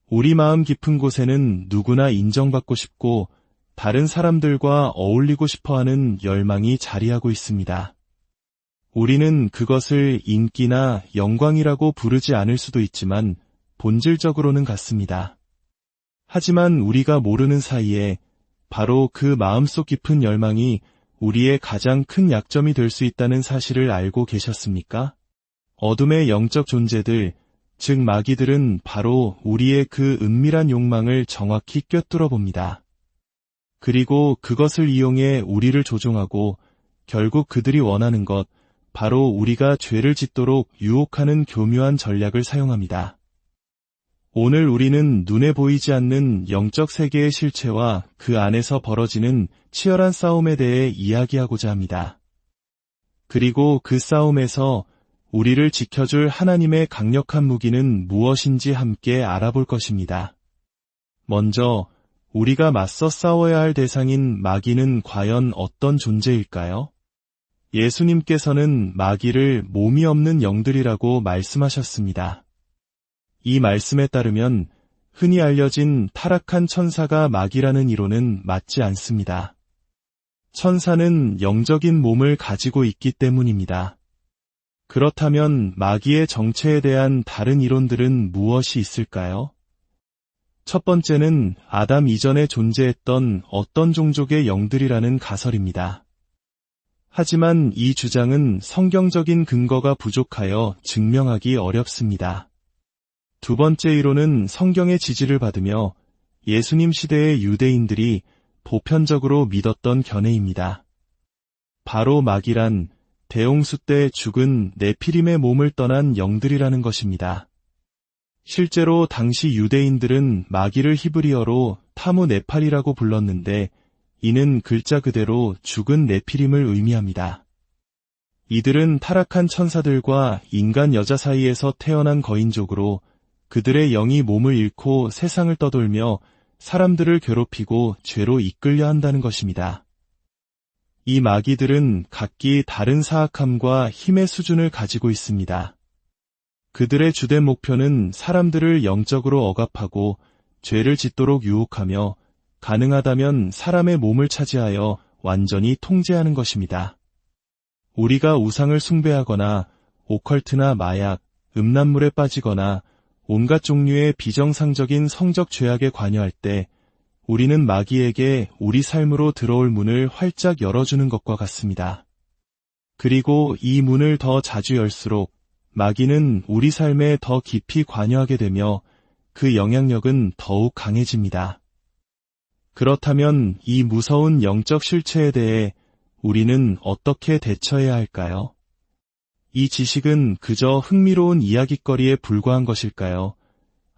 우리 마음 깊은 곳에는 누구나 인정받고 싶고 다른 사람들과 어울리고 싶어하는 열망이 자리하고 있습니다. 우리는 그것을 인기나 영광이라고 부르지 않을 수도 있지만 본질적으로는 같습니다. 하지만 우리가 모르는 사이에 바로 그 마음속 깊은 열망이 우리의 가장 큰 약점이 될 수 있다는 사실을 알고 계셨습니까? 어둠의 영적 존재들, 즉 마귀들은 바로 우리의 그 은밀한 욕망을 정확히 꿰뚫어 봅니다. 그리고 그것을 이용해 우리를 조종하고 결국 그들이 원하는 것, 바로 우리가 죄를 짓도록 유혹하는 교묘한 전략을 사용합니다. 오늘 우리는 눈에 보이지 않는 영적 세계의 실체와 그 안에서 벌어지는 치열한 싸움에 대해 이야기하고자 합니다. 그리고 그 싸움에서 우리를 지켜줄 하나님의 강력한 무기는 무엇인지 함께 알아볼 것입니다. 먼저 우리가 맞서 싸워야 할 대상인 마귀는 과연 어떤 존재일까요? 예수님께서는 마귀를 몸이 없는 영들이라고 말씀하셨습니다. 이 말씀에 따르면 흔히 알려진 타락한 천사가 마귀라는 이론은 맞지 않습니다. 천사는 영적인 몸을 가지고 있기 때문입니다. 그렇다면 마귀의 정체에 대한 다른 이론들은 무엇이 있을까요? 첫 번째는 아담 이전에 존재했던 어떤 종족의 영들이라는 가설입니다. 하지만 이 주장은 성경적인 근거가 부족하여 증명하기 어렵습니다. 두 번째 이론은 성경의 지지를 받으며 예수님 시대의 유대인들이 보편적으로 믿었던 견해입니다. 바로 마귀란 대홍수 때 죽은 네피림의 몸을 떠난 영들이라는 것입니다. 실제로 당시 유대인들은 마귀를 히브리어로 타무네팔이라고 불렀는데 이는 글자 그대로 죽은 네피림을 의미합니다. 이들은 타락한 천사들과 인간 여자 사이에서 태어난 거인족으로 그들의 영이 몸을 잃고 세상을 떠돌며 사람들을 괴롭히고 죄로 이끌려 한다는 것입니다. 이 마귀들은 각기 다른 사악함과 힘의 수준을 가지고 있습니다. 그들의 주된 목표는 사람들을 영적으로 억압하고 죄를 짓도록 유혹하며 가능하다면 사람의 몸을 차지하여 완전히 통제하는 것입니다. 우리가 우상을 숭배하거나 오컬트나 마약, 음란물에 빠지거나 온갖 종류의 비정상적인 성적 죄악에 관여할 때 우리는 마귀에게 우리 삶으로 들어올 문을 활짝 열어주는 것과 같습니다. 그리고 이 문을 더 자주 열수록 마귀는 우리 삶에 더 깊이 관여하게 되며 그 영향력은 더욱 강해집니다. 그렇다면 이 무서운 영적 실체에 대해 우리는 어떻게 대처해야 할까요? 이 지식은 그저 흥미로운 이야깃거리에 불과한 것일까요?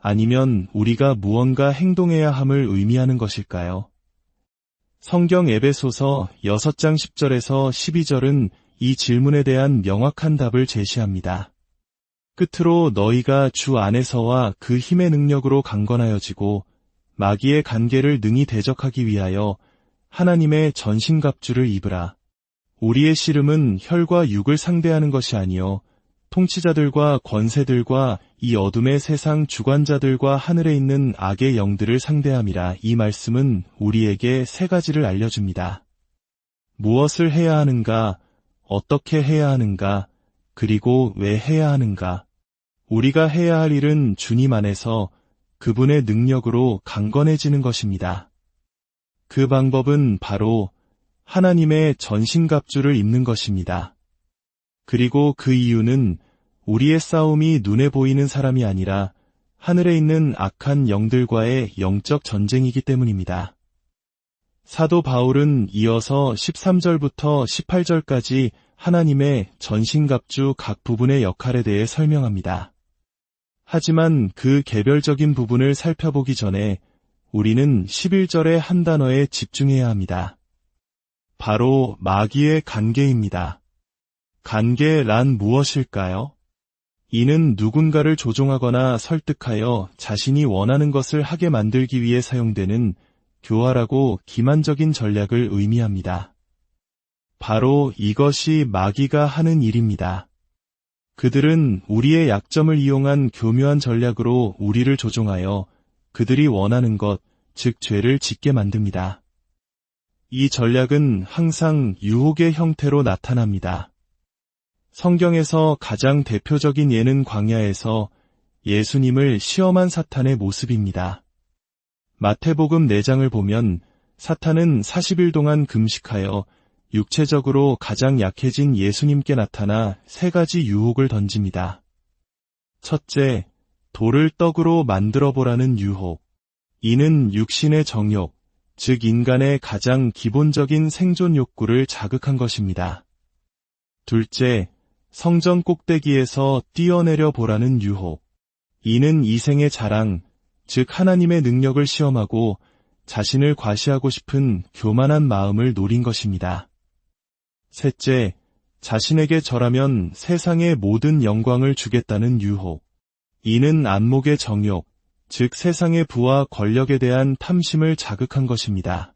아니면 우리가 무언가 행동해야 함을 의미하는 것일까요? 성경 에베소서 6장 10절에서 12절은 이 질문에 대한 명확한 답을 제시합니다. 끝으로 너희가 주 안에서와 그 힘의 능력으로 강건하여지고 마귀의 간계를 능히 대적하기 위하여 하나님의 전신갑주를 입으라. 우리의 씨름은 혈과 육을 상대하는 것이 아니요 통치자들과 권세들과 이 어둠의 세상 주관자들과 하늘에 있는 악의 영들을 상대함이라. 이 말씀은 우리에게 세 가지를 알려줍니다. 무엇을 해야 하는가, 어떻게 해야 하는가, 그리고 왜 해야 하는가. 우리가 해야 할 일은 주님 안에서 그분의 능력으로 강건해지는 것입니다. 그 방법은 바로 하나님의 전신갑주를 입는 것입니다. 그리고 그 이유는 우리의 싸움이 눈에 보이는 사람이 아니라 하늘에 있는 악한 영들과의 영적 전쟁이기 때문입니다. 사도 바울은 이어서 13절부터 18절까지 하나님의 전신갑주 각 부분의 역할에 대해 설명합니다. 하지만 그 개별적인 부분을 살펴보기 전에 우리는 11절의 한 단어에 집중해야 합니다. 바로 마귀의 간계입니다. 간계란 무엇일까요? 이는 누군가를 조종하거나 설득하여 자신이 원하는 것을 하게 만들기 위해 사용되는 교활하고 기만적인 전략을 의미합니다. 바로 이것이 마귀가 하는 일입니다. 그들은 우리의 약점을 이용한 교묘한 전략으로 우리를 조종하여 그들이 원하는 것, 즉 죄를 짓게 만듭니다. 이 전략은 항상 유혹의 형태로 나타납니다. 성경에서 가장 대표적인 예는 광야에서 예수님을 시험한 사탄의 모습입니다. 마태복음 4장을 보면 사탄은 40일 동안 금식하여 육체적으로 가장 약해진 예수님께 나타나 3가지 유혹을 던집니다. 첫째, 돌을 떡으로 만들어 보라는 유혹. 이는 육신의 정욕, 즉 인간의 가장 기본적인 생존 욕구를 자극한 것입니다. 둘째, 성전 꼭대기에서 뛰어내려 보라는 유혹. 이는 이생의 자랑, 즉 하나님의 능력을 시험하고 자신을 과시하고 싶은 교만한 마음을 노린 것입니다. 셋째, 자신에게 절하면 세상의 모든 영광을 주겠다는 유혹. 이는 안목의 정욕, 즉 세상의 부와 권력에 대한 탐심을 자극한 것입니다.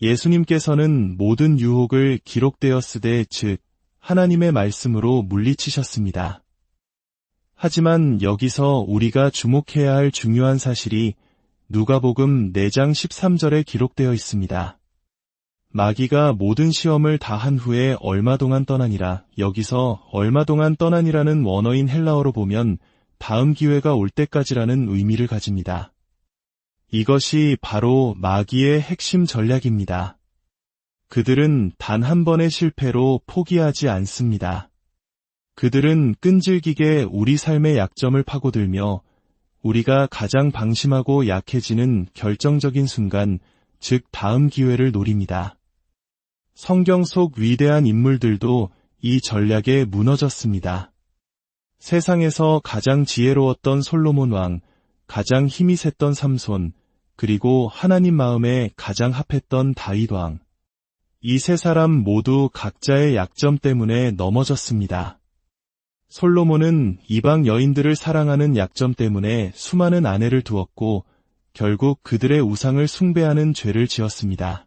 예수님께서는 모든 유혹을 기록되었으되 즉 하나님의 말씀으로 물리치셨습니다. 하지만 여기서 우리가 주목해야 할 중요한 사실이 누가복음 4장 13절에 기록되어 있습니다. 마귀가 모든 시험을 다 한 후에 얼마 동안 떠나니라. 여기서 얼마 동안 떠나니라는 원어인 헬라어로 보면 다음 기회가 올 때까지라는 의미를 가집니다. 이것이 바로 마귀의 핵심 전략입니다. 그들은 단 한 번의 실패로 포기하지 않습니다. 그들은 끈질기게 우리 삶의 약점을 파고들며 우리가 가장 방심하고 약해지는 결정적인 순간, 즉 다음 기회를 노립니다. 성경 속 위대한 인물들도 이 전략에 무너졌습니다. 세상에서 가장 지혜로웠던 솔로몬 왕, 가장 힘이 셌던 삼손, 그리고 하나님 마음에 가장 합했던 다윗 왕. 이 세 사람 모두 각자의 약점 때문에 넘어졌습니다. 솔로몬은 이방 여인들을 사랑하는 약점 때문에 수많은 아내를 두었고 결국 그들의 우상을 숭배하는 죄를 지었습니다.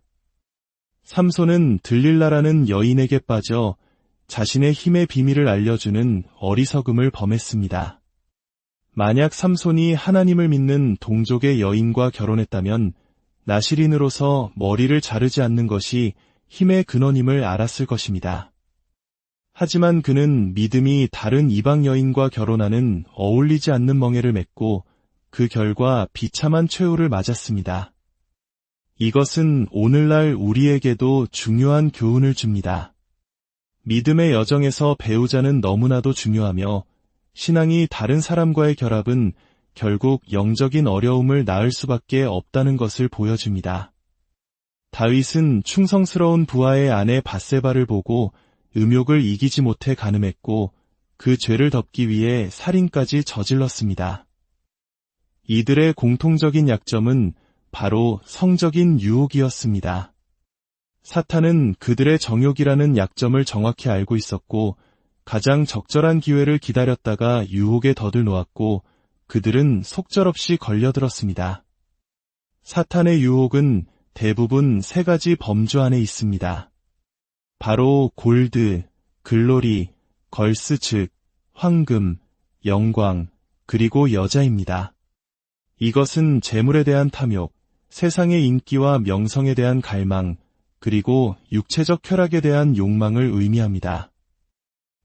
삼손은 들릴라라는 여인에게 빠져 자신의 힘의 비밀을 알려주는 어리석음을 범했습니다. 만약 삼손이 하나님을 믿는 동족의 여인과 결혼했다면 나시린으로서 머리를 자르지 않는 것이 힘의 근원임을 알았을 것입니다. 하지만 그는 믿음이 다른 이방 여인과 결혼하는 어울리지 않는 멍에를 맺고 그 결과 비참한 최후를 맞았습니다. 이것은 오늘날 우리에게도 중요한 교훈을 줍니다. 믿음의 여정에서 배우자는 너무나도 중요하며 신앙이 다른 사람과의 결합은 결국 영적인 어려움을 낳을 수밖에 없다는 것을 보여줍니다. 다윗은 충성스러운 부하의 아내 밧세바를 보고 음욕을 이기지 못해 간음했고 그 죄를 덮기 위해 살인까지 저질렀습니다. 이들의 공통적인 약점은 바로 성적인 유혹이었습니다. 사탄은 그들의 정욕이라는 약점을 정확히 알고 있었고 가장 적절한 기회를 기다렸다가 유혹에 덫을 놓았고 그들은 속절없이 걸려들었습니다. 사탄의 유혹은 대부분 3가지 범주 안에 있습니다. 바로 골드, 글로리, 걸스 즉 황금, 영광, 그리고 여자입니다. 이것은 재물에 대한 탐욕, 세상의 인기와 명성에 대한 갈망, 그리고 육체적 쾌락에 대한 욕망을 의미합니다.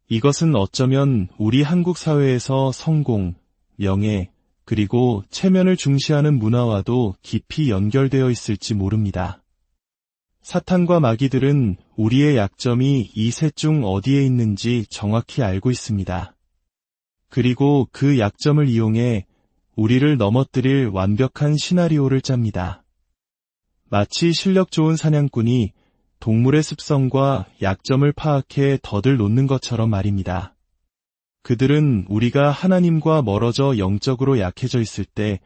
이것은 어쩌면 우리 한국 사회에서 성공, 명예, 그리고 체면을 중시하는 문화와도 깊이 연결되어 있을지 모릅니다. 사탄과 마귀들은 우리의 약점이 이 셋 중 어디에 있는지 정확히 알고 있습니다. 그리고 그 약점을 이용해 우리를 넘어뜨릴 완벽한 시나리오를 짭니다. 마치 실력 좋은 사냥꾼이 동물의 습성과 약점을 파악해 덫을 놓는 것처럼 말입니다. 그들은 우리가 하나님과 멀어져 영적으로 약해져 있을 때,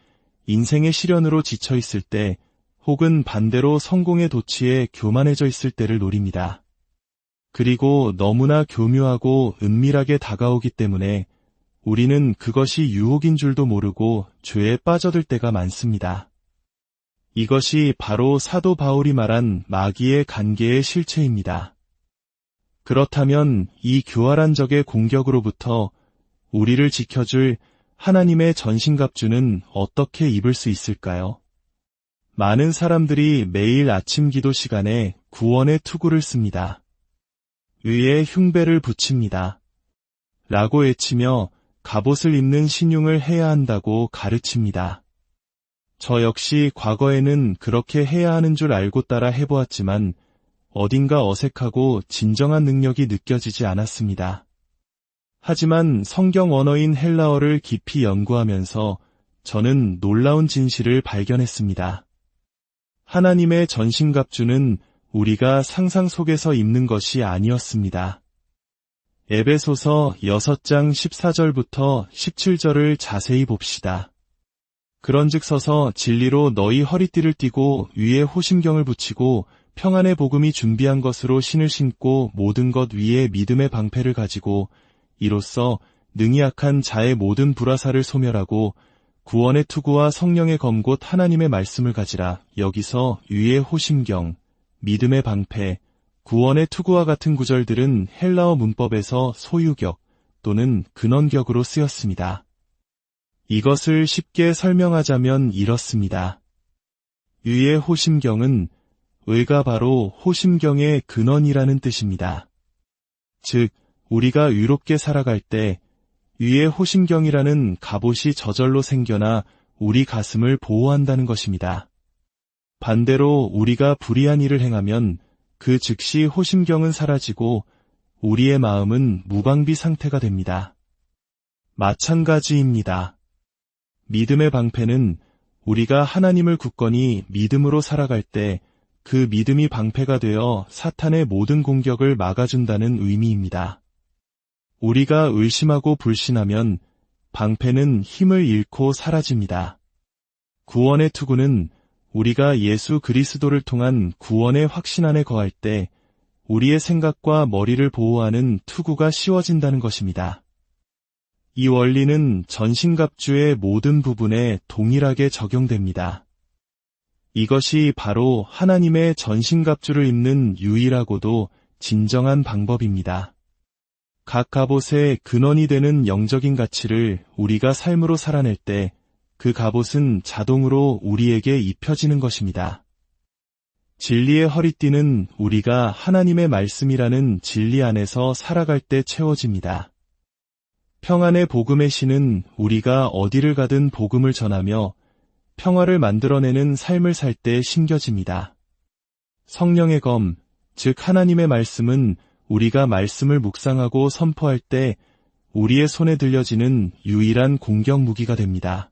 인생의 시련으로 지쳐 있을 때, 혹은 반대로 성공의 도취에 교만해져 있을 때를 노립니다. 그리고 너무나 교묘하고 은밀하게 다가오기 때문에 우리는 그것이 유혹인 줄도 모르고 죄에 빠져들 때가 많습니다. 이것이 바로 사도 바울이 말한 마귀의 간계의 실체입니다. 그렇다면 이 교활한 적의 공격으로부터 우리를 지켜줄 하나님의 전신갑주는 어떻게 입을 수 있을까요? 많은 사람들이 매일 아침 기도 시간에 구원의 투구를 씁니다. 위에 흉배를 붙입니다. 라고 외치며 갑옷을 입는 신용을 해야 한다고 가르칩니다. 저 역시 과거에는 그렇게 해야 하는 줄 알고 따라 해보았지만 어딘가 어색하고 진정한 능력이 느껴지지 않았습니다. 하지만 성경 언어인 헬라어를 깊이 연구하면서 저는 놀라운 진실을 발견했습니다. 하나님의 전신갑주는 우리가 상상 속에서 입는 것이 아니었습니다. 에베소서 6장 14절부터 17절을 자세히 봅시다. 그런즉 서서 진리로 너희 허리띠를 띠고 위에 호심경을 붙이고 평안의 복음이 준비한 것으로 신을 신고 모든 것 위에 믿음의 방패를 가지고 이로써 능히 악한 자의 모든 불화살을 소멸하고 구원의 투구와 성령의 검곧 하나님의 말씀을 가지라. 여기서 위의 호심경, 믿음의 방패, 구원의 투구와 같은 구절들은 헬라어 문법에서 소유격 또는 근원격으로 쓰였습니다. 이것을 쉽게 설명하자면 이렇습니다. 위의 호심경은 의가 바로 호심경의 근원이라는 뜻입니다. 즉, 우리가 의롭게 살아갈 때 위의 호심경이라는 갑옷이 저절로 생겨나 우리 가슴을 보호한다는 것입니다. 반대로 우리가 불의한 일을 행하면 그 즉시 호심경은 사라지고 우리의 마음은 무방비 상태가 됩니다. 마찬가지입니다. 믿음의 방패는 우리가 하나님을 굳건히 믿음으로 살아갈 때 그 믿음이 방패가 되어 사탄의 모든 공격을 막아준다는 의미입니다. 우리가 의심하고 불신하면 방패는 힘을 잃고 사라집니다. 구원의 투구는 우리가 예수 그리스도를 통한 구원의 확신 안에 거할 때 우리의 생각과 머리를 보호하는 투구가 쉬워진다는 것입니다. 이 원리는 전신갑주의 모든 부분에 동일하게 적용됩니다. 이것이 바로 하나님의 전신갑주를 입는 유일하고도 진정한 방법입니다. 각 갑옷의 근원이 되는 영적인 가치를 우리가 삶으로 살아낼 때 그 갑옷은 자동으로 우리에게 입혀지는 것입니다. 진리의 허리띠는 우리가 하나님의 말씀이라는 진리 안에서 살아갈 때 채워집니다. 평안의 복음의 신은 우리가 어디를 가든 복음을 전하며 평화를 만들어내는 삶을 살 때 신겨집니다. 성령의 검, 즉 하나님의 말씀은 우리가 말씀을 묵상하고 선포할 때 우리의 손에 들려지는 유일한 공격 무기가 됩니다.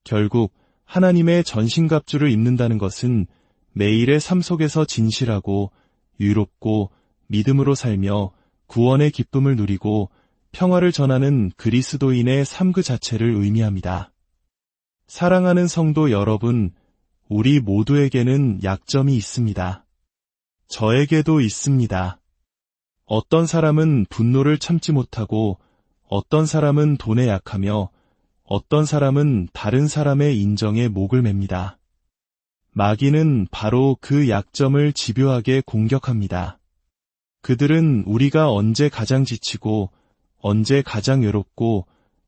결국 하나님의 전신갑주를 입는다는 것은 매일의 삶 속에서 진실하고 유롭고 믿음으로 살며 구원의 기쁨을 누리고 평화를 전하는 그리스도인의 삶 그 자체를 의미합니다. 사랑하는 성도 여러분, 우리 모두에게는 약점이 있습니다. 저에게도 있습니다. 어떤 사람은 분노를 참지 못하고 어떤 사람은 돈에 약하며 어떤 사람은 다른 사람의 인정에 목을 맵니다. 마귀는 바로 그 약점을 집요하게 공격합니다. 그들은 우리가 언제 가장 지치고 언제 가장 외롭고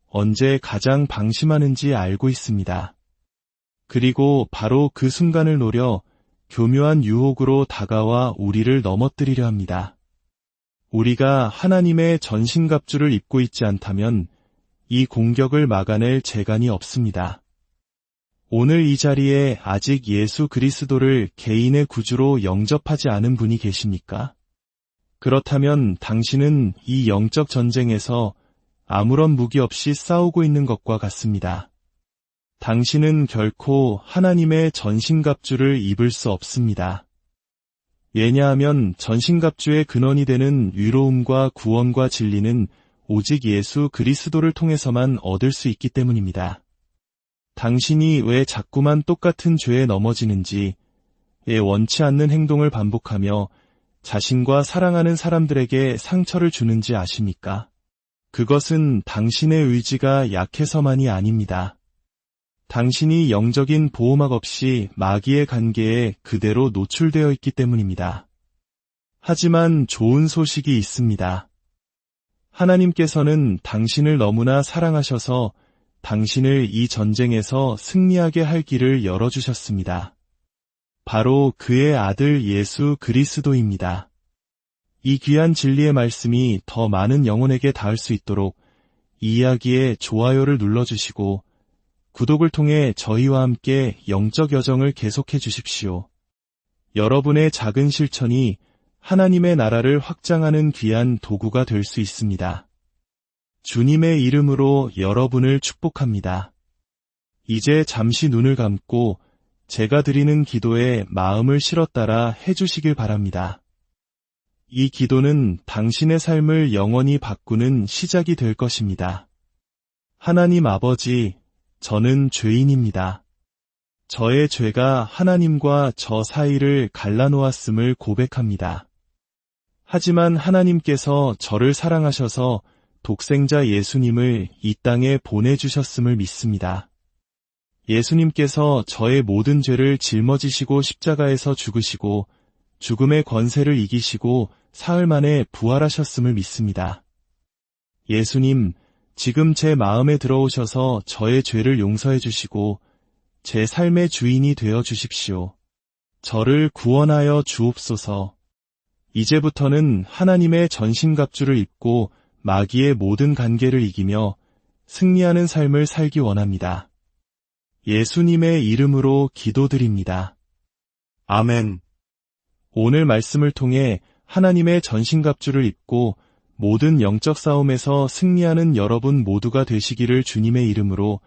언제 가장 방심하는지 알고 있습니다. 그리고 바로 그 순간을 노려 교묘한 유혹으로 다가와 우리를 넘어뜨리려 합니다. 우리가 하나님의 전신갑주를 입고 있지 않다면 이 공격을 막아낼 재간이 없습니다. 오늘 이 자리에 아직 예수 그리스도를 개인의 구주로 영접하지 않은 분이 계십니까? 그렇다면 당신은 이 영적 전쟁에서 아무런 무기 없이 싸우고 있는 것과 같습니다. 당신은 결코 하나님의 전신갑주를 입을 수 없습니다. 왜냐하면 전신갑주의 근원이 되는 위로움과 구원과 진리는 오직 예수 그리스도를 통해서만 얻을 수 있기 때문입니다. 당신이 왜 자꾸만 똑같은 죄에 넘어지는지, 왜 원치 않는 행동을 반복하며 자신과 사랑하는 사람들에게 상처를 주는지 아십니까? 그것은 당신의 의지가 약해서만이 아닙니다. 당신이 영적인 보호막 없이 마귀의 관계에 그대로 노출되어 있기 때문입니다. 하지만 좋은 소식이 있습니다. 하나님께서는 당신을 너무나 사랑하셔서 당신을 이 전쟁에서 승리하게 할 길을 열어주셨습니다. 바로 그의 아들 예수 그리스도입니다. 이 귀한 진리의 말씀이 더 많은 영혼에게 닿을 수 있도록 이 이야기에 좋아요를 눌러주시고 구독을 통해 저희와 함께 영적 여정을 계속해 주십시오. 여러분의 작은 실천이 하나님의 나라를 확장하는 귀한 도구가 될 수 있습니다. 주님의 이름으로 여러분을 축복합니다. 이제 잠시 눈을 감고 제가 드리는 기도에 마음을 실어 따라 해주시길 바랍니다. 이 기도는 당신의 삶을 영원히 바꾸는 시작이 될 것입니다. 하나님 아버지, 저는 죄인입니다. 저의 죄가 하나님과 저 사이를 갈라놓았음을 고백합니다. 하지만 하나님께서 저를 사랑하셔서 독생자 예수님을 이 땅에 보내주셨음을 믿습니다. 예수님께서 저의 모든 죄를 짊어지시고 십자가에서 죽으시고 죽음의 권세를 이기시고 사흘 만에 부활하셨음을 믿습니다. 예수님, 지금 제 마음에 들어오셔서 저의 죄를 용서해 주시고 제 삶의 주인이 되어 주십시오. 저를 구원하여 주옵소서. 이제부터는 하나님의 전신갑주를 입고 마귀의 모든 관계를 이기며 승리하는 삶을 살기 원합니다. 예수님의 이름으로 기도드립니다. 아멘. 오늘 말씀을 통해 하나님의 전신갑주를 입고 모든 영적 싸움에서 승리하는 여러분 모두가 되시기를 주님의 이름으로